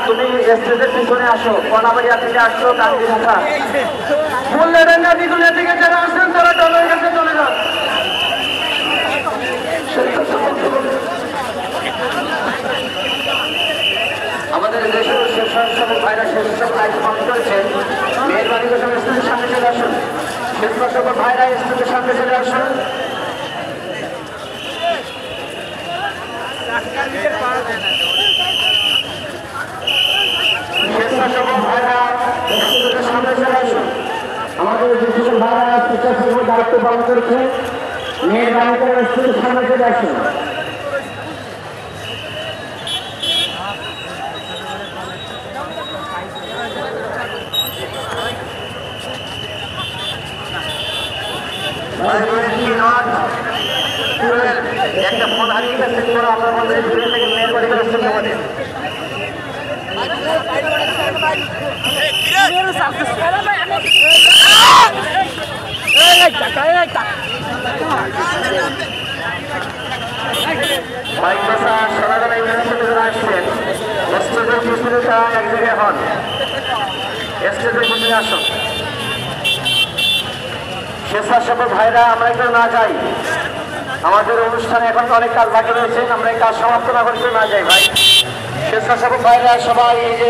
তুমি স্টেজের পিছনে আসো, কলাবাড়িয়া থেকে আসছো তানভীর হাসান। মূল্যডাঙ্গা দিগুলিয়া থেকে যারা আসছেন তারা দলের কাছে চলে যান। আমাদের দেশের স্বেচ্ছাসেবক ভাইরা স্বেচ্ছাসেবক দায়িত্ব পালন করেছেন। মেহরবানি করে স্টেজের সামনে চলে আসুন। স্বেচ্ছাসেবক ভাইরা স্টেজের সামনে চলে আসুন। স্বেচ্ছাসেবক ভাইরা স্টেজের সামনে চলে আসুন। আমাদের দেশের ভাইরা স্বেচ্ছাসেবক দায়িত্ব পালন করেছেন। মেহরবানি করে স্টেজের সামনে চলে আসুন। একটা ফোন হারিয়ে গেছে, আপনার মধ্যে দূরে থেকে মেহরবানি করে শুনতে পারেন। আসছেন স্টেজের পিছনে এক জায়গায় হন, স্টেজের পিছনে আসুন। স্বেচ্ছাসেবক ভাইরা আমরা কেউ না যাই, আমাদের অনুষ্ঠানে এখন অনেক কাজ বাকি রয়েছে, আমরা এই কাজ সমাপ্ত না করে না যাই ভাই। স্বেচ্ছাসেবক ভাইরা সবাই এই যে